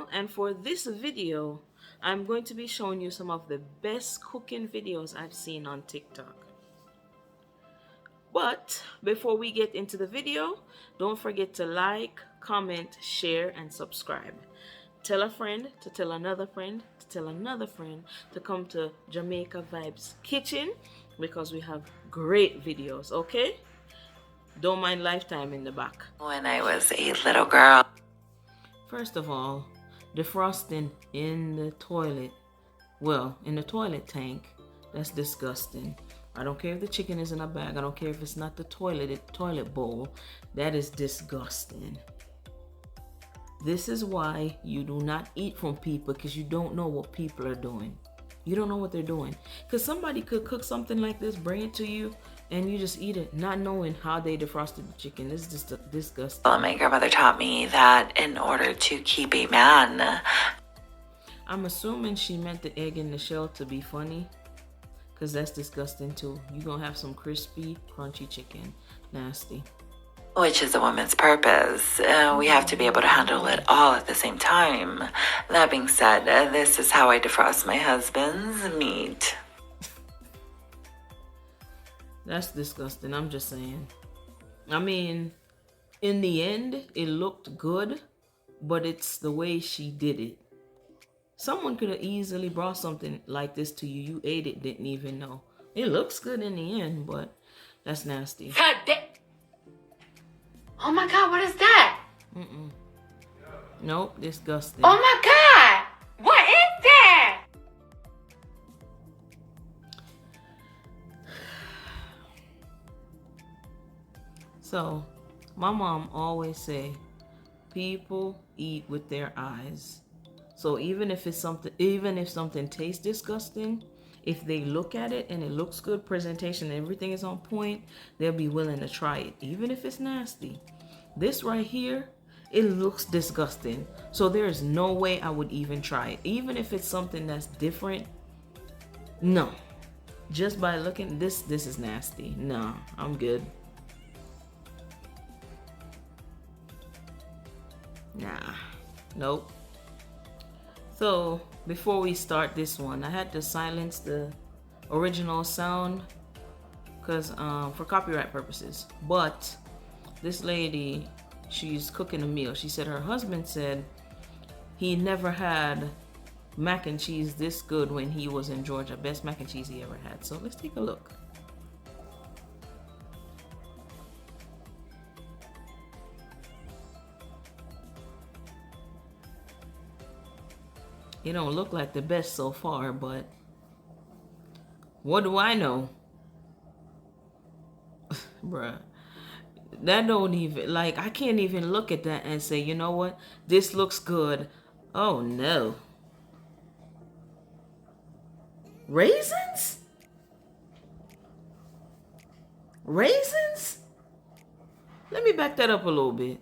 Chanel, and for this video I'm going to be showing you some of the best cooking videos I've seen on TikTok. But before we get into the video, don't forget to like, comment, share, and subscribe. Tell a friend to tell another friend to tell another friend to come to Jamaica Vibes Kitchen because we have great videos, okay? Don't mind Lifetime in the back. When I was a little girl. First of all, defrosting in the toilet, well, in the toilet tank, that's disgusting. I don't care if the chicken is in a bag. I don't care if it's not the toilet bowl. That is disgusting. This is why you do not eat from people, because you don't know what people are doing. You don't know what they're doing. Because somebody could cook something like this, bring it to you, and you just eat it, not knowing how they defrosted the chicken. This is just disgusting. Well, my grandmother taught me that in order to keep a man. I'm assuming she meant the egg in the shell to be funny, because that's disgusting too. You're going to have some crispy, crunchy chicken. Nasty. Which is a woman's purpose. We have to be able to handle it all at the same time. That being said, this is how I defrost my husband's meat. That's disgusting. I'm just saying. I mean, in the end, it looked good, but it's the way she did it. Someone could have easily brought something like this to you. You ate it, didn't even know. It looks good in the end, but that's nasty. Oh my God, what is that? Nope, disgusting. Oh my God, what is that? So, my mom always say, people eat with their eyes. So even if something tastes disgusting, if they look at it and it looks good, presentation, everything is on point, they'll be willing to try it, even if it's nasty. This right here, it looks disgusting. So there is no way I would even try it. Even if it's something that's different, no. Just by looking, this is nasty. No, I'm good. Nah, nope. So before we start this one, I had to silence the original sound because for copyright purposes. But this lady, she's cooking a meal. She said her husband said he never had mac and cheese this good when he was in Georgia. Best mac and cheese he ever had. So let's take a look. It don't look like the best so far, but what do I know? Bruh. That don't even, like, I can't even look at that and say, you know what? This looks good. Oh no. Raisins? Raisins? Let me back that up a little bit.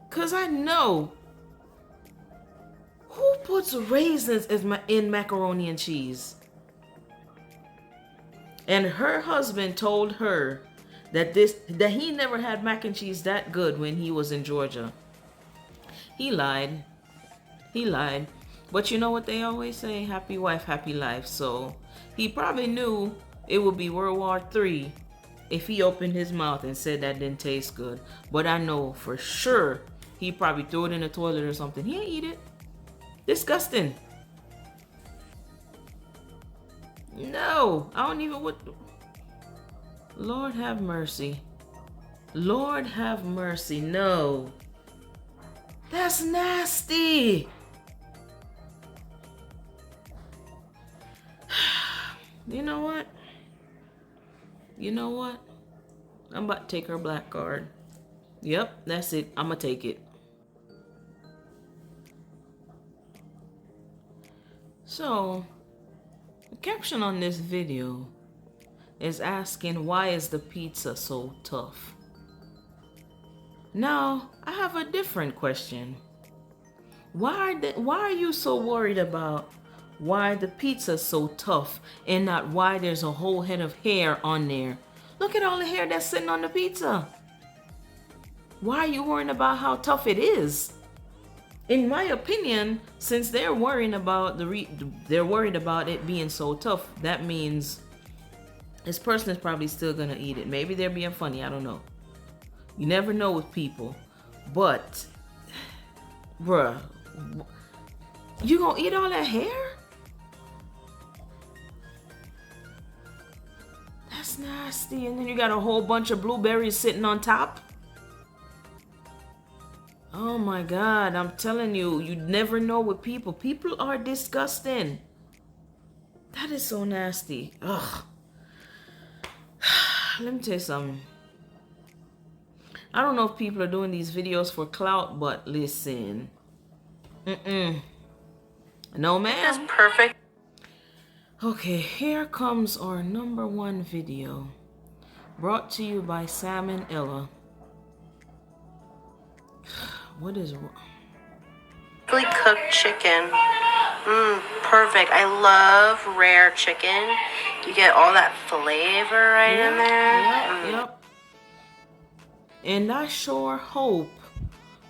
Because I know. Who puts raisins in macaroni and cheese? And her husband told her that he never had mac and cheese that good when he was in Georgia. He lied. He lied. But you know what they always say? Happy wife, happy life. So he probably knew it would be World War III if he opened his mouth and said that didn't taste good. But I know for sure he probably threw it in the toilet or something. He ain't eat it. Disgusting. No, I don't even what. Lord have mercy. Lord have mercy. No. That's nasty. You know what? You know what? I'm about to take her black card. Yep, that's it. I'm gonna take it. So, the caption on this video is asking, why is the pizza so tough? Now, I have a different question. Why are you so worried about why the pizza's so tough and not why there's a whole head of hair on there? Look at all the hair that's sitting on the pizza. Why are you worrying about how tough it is? in my opinion, since they're worrying about they're worried about it being so tough, that means this person is probably still gonna eat it. Maybe they're being funny. I don't know. You never know with people. But, bruh, you gonna eat all that hair? That's nasty. And then you got a whole bunch of blueberries sitting on top. Oh my God, I'm telling you, you never know with people. People are disgusting. That is so nasty. Ugh. Let me tell you something. I don't know if people are doing these videos for clout, but listen. No, ma'am. That's perfect. Okay, here comes our #1 video. Brought to you by Sam and Ella. What is... Really cooked chicken. Perfect. I love rare chicken. You get all that flavor right in there. Yep. And I sure hope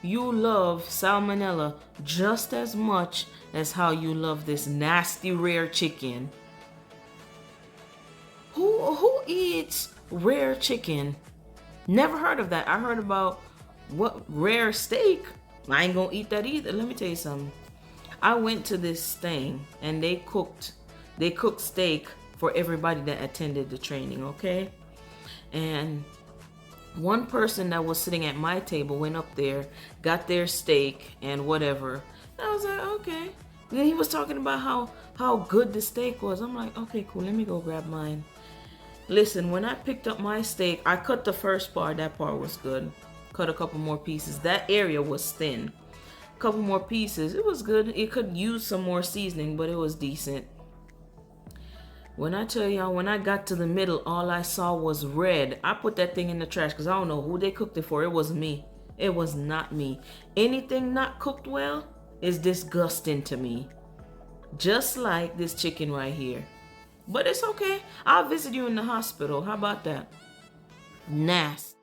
you love salmonella just as much as how you love this nasty rare chicken. Who eats rare chicken? Never heard of that. I heard about what rare steak. I ain't gonna eat that either. Let me tell you something. I went to this thing and they cooked steak for everybody that attended the training, okay? And one person that was sitting at my table went up there, got their steak and whatever. And I was like, okay. And then he was talking about how good the steak was. I'm like, okay, cool, let me go grab mine. Listen, when I picked up my steak, I cut the first part. That part was good. Cut a couple more pieces. That area was thin. A couple more pieces. It was good. It could use some more seasoning, but it was decent. When I tell y'all, when I got to the middle, all I saw was red. I put that thing in the trash because I don't know who they cooked it for. It wasn't me. It was not me. Anything not cooked well is disgusting to me. Just like this chicken right here. But it's okay. I'll visit you in the hospital. How about that? Nasty.